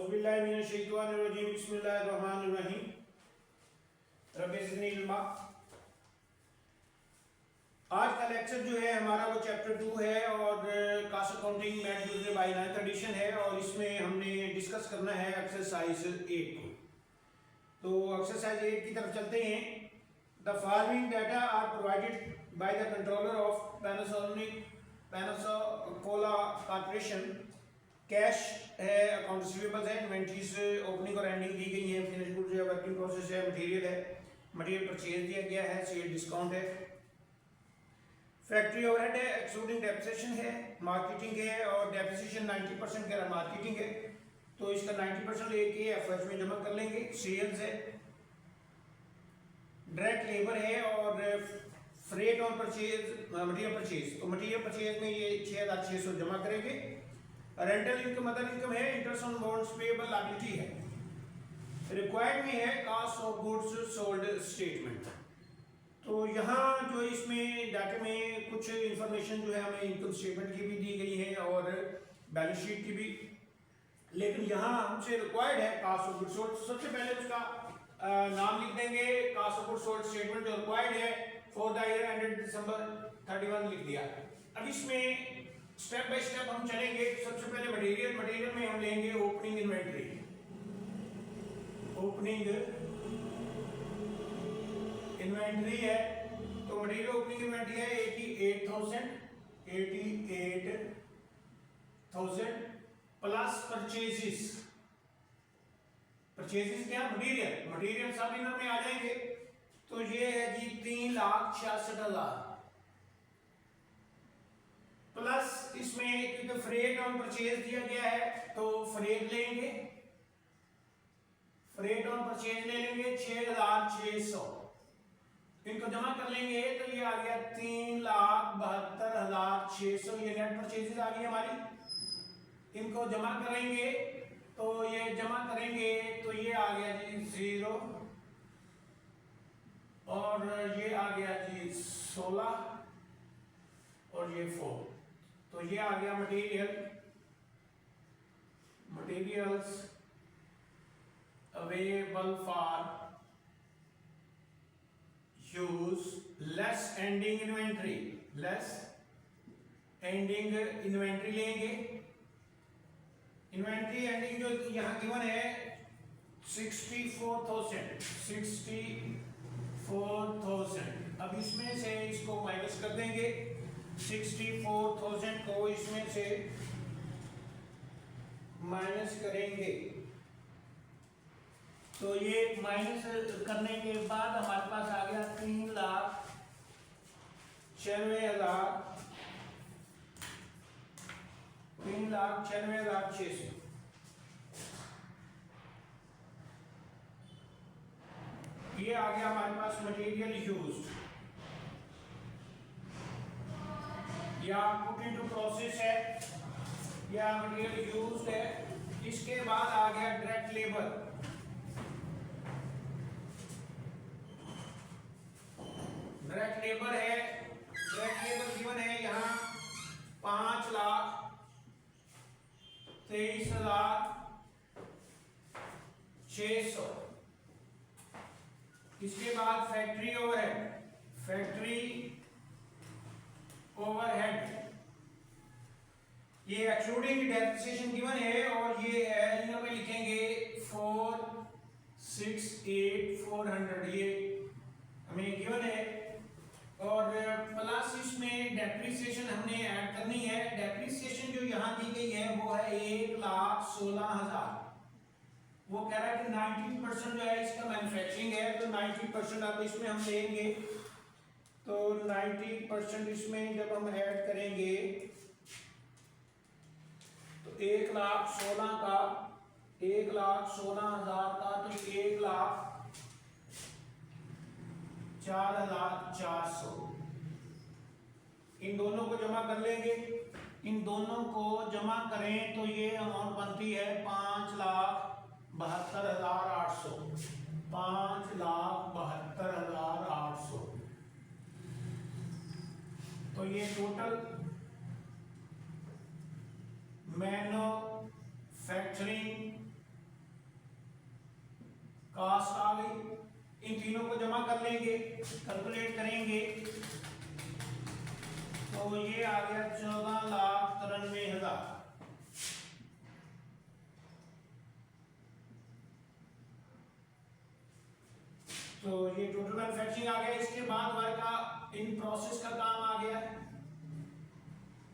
औज़ुबिल्लाहिमिनश्शैतानिर्रजीम बिस्मिल्लाहिर्रहमानिर्रहीम रब्बि ज़िदनी इल्मा। आज का लेक्चर जो है हमारा वो चैप्टर 2 है और cost accounting made used by 9th edition है और इसमें हमने डिस्कस करना है एक्सरसाइज 8 को। तो एक्सरसाइज 8 की तरफ चलते हैं। The following data are provided by the controller of Pensacola corporation. Cash है, अकाउंट रिसीवेबल्स है, इन्वेंट्रीज ओपनिंग और एंडिंग दी गई है, फिनिश गुड्स है, वर्किंग प्रोसेस है, मटेरियल है, मटेरियल परचेज दिया गया है, सेल डिस्काउंट है, फैक्ट्री ओवरहेड है, एक्सक्लूडिंग डेप्रिसिएशन है, मार्केटिंग है और डेप्रिसिएशन 90% का मार्केटिंग है तो इसका 90% लेके एफएच में जमा कर लेंगे। सेल्स है, डायरेक्ट लेबर है और freight on purchase, material purchase, तो मटेरियल परचेज में ये 6600 जमा करेंगे। रेंटल इनकम, अदर इनकम है, interest on bonds payable liability है, रिक्वायर्ड में है cost of goods sold statement. तो यहाँ जो इसमें डाटा में कुछ इंफॉर्मेशन जो है हमें इनकम स्टेटमेंट की भी दी गई है और बैलेंस शीट की भी, लेकिन यहाँ हमसे रिक्वायर्ड है कास्ट ऑफ गुड्स सोल्ड। सबसे पहले उसका नाम लिख देंगे, cost of goods sold statement जो रिक्वायर्ड है for the year ended December 31 लिख दिया। अब इसमें स्टेप बाय स्टेप हम चलेंगे। सबसे पहले मटेरियल में हम लेंगे ओपनिंग इन्वेंट्री। ओपनिंग इन्वेंट्री है तो मटेरियल ओपनिंग इन्वेंट्री है 88,000 प्लस परचेजेस क्या, मटेरियल सब इनर में आ जाएंगे तो ये है जी 3,66,000 प्लस इसमें क्योंकि फ्रेट ऑन परचेज दिया गया है तो फ्रेट लेंगे, फ्रेट ऑन परचेज ले लेंगे 6,600, इनको जमा कर लेंगे तो ये आ गया 3,72,600, ये नेट परचेजेस आ गई हमारी। इनको जमा करेंगे तो ये आ गया जी 0 और ये आ गया जी 16 और ये 4, तो ये आ गया materials available for use less ending inventory लेंगे। इन्वेंट्री एंडिंग जो यहाँ गिवन है 64,000। अब इसमें से इसको माइनस कर देंगे, 64,000 को इसमें से माइनस करेंगे तो ये माइनस करने के बाद हमारे पास आ गया 3,96,600। ये आ गया हमारे पास मटेरियल यूज्ड या पुट इनटू प्रोसेस है या मटेरियल यूज्ड है। इसके बाद आ गया direct labour. Direct labour given है यहाँ 5,23,600। इसके बाद फैक्ट्री ओवरहेड ये एक्सक्लूडिंग डेप्रिसिएशन गिवन है और ये है इनमें में लिखेंगे 468,400, ये हमें गिवन है और प्लस इसमें डेप्रिसिएशन हमने ऐड करनी है। डेप्रिसिएशन जो यहाँ दी गई है वो है 1,16,000। वो कह रहा है कि 90% जो है इसका मैन्युफैक्चरिंग है तो 90% अब इसमें हम लेंगे तो 90% इसमें जब हम ऐड करेंगे तो 1,16,000 का 1,04,400 इन दोनों को जमा कर लेंगे। इन दोनों को जमा करें तो ये अमाउंट बनती है 5,72,800। तो ये टोटल मैन्युफैक्चरिंग कास्ट आ गई। इन तीनों को जमा कर लेंगे, कैलकुलेट करेंगे तो ये आ गया 14,93,000। तो ये टोटल मैन्युफैक्चरिंग आ गया। इसके बाद वर्क इन प्रोसेस का काम आ गया।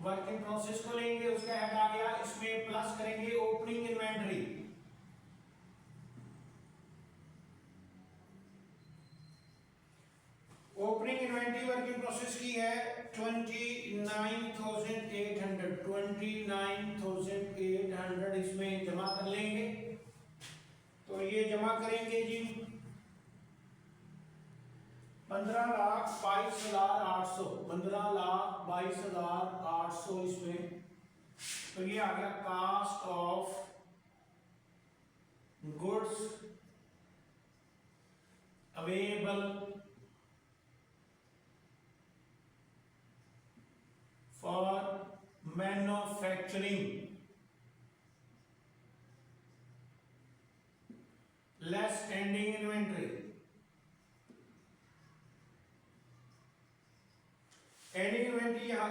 वर्क इन प्रोसेस को लेंगे, उसका हेड आ गया, इसमें प्लस करेंगे opening inventory. Opening inventory work in process की है 29,800 इसमें जमा कर लेंगे। तो ये जमा करेंगे जी 15,22,800, 15,22,800 इसमें। तो ये आ गया cost of goods available for manufacturing less ending inventory. Ending inventory यहां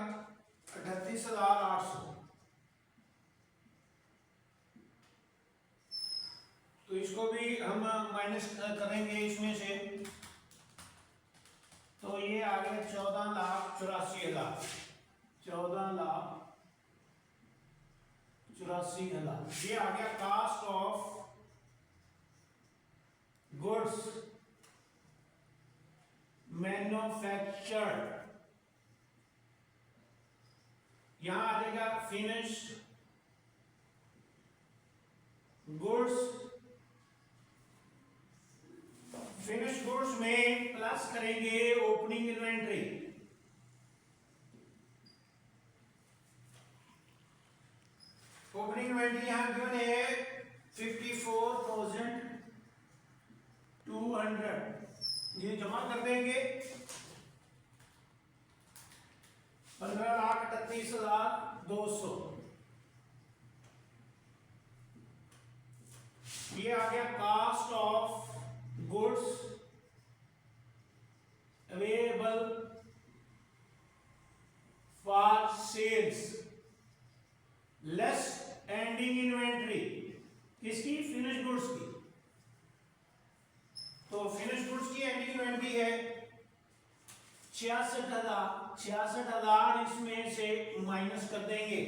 38,800। तो इसको भी हम माइनस करेंगे इसमें से। तो ये आ गया 14,84,000, 14,84,000। ये आ गया कास्ट ऑफ गुड्स मैन्युफैक्चर्ड। यहां आ जाएगा फिनिश्ड गुड्स। फिनिश्ड गुड्स में प्लस करेंगे ओपनिंग इन्वेंटरी। ओपनिंग इन्वेंटरी यहां गिवन है 54,200। ये जमा कर देंगे 15,38,200। ये आ गया cost of goods available for sales less ending inventory. किसकी? फिनिश गुड्स की। तो फिनिश गुड्स की एंडिंग इन्वेंटरी है 66,000 इसमें से माइनस कर देंगे।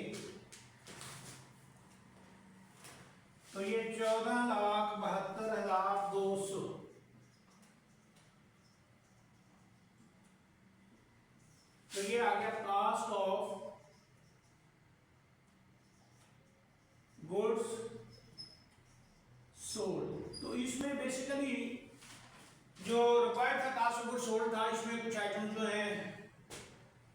तो ये 14,72,200। तो ये आ गया कास्ट ऑफ गुड्स सोल्ड। तो इसमें बेसिकली जो रिक्वायर्ड था कास्ट ऑफ गुड्स सोल्ड था, इसमें कुछ आइटम जो है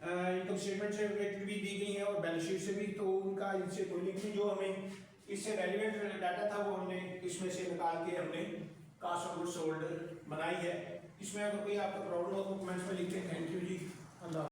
इनकम स्टेटमेंट से रिलेटेड भी दी गई है और बैलेंस शीट से भी। तो उनका इनसे कोई लिंक नहीं। जो हमें इससे रेलिवेंट डाटा था वो हमने इसमें से निकाल के हमने कास्ट ऑफ गुड्स सोल्ड बनाई है। इसमें अगर कोई आपका प्रॉब्लम हो तो कमेंट्स में लिखते हैं। थैंक यू जी। अल्लाह।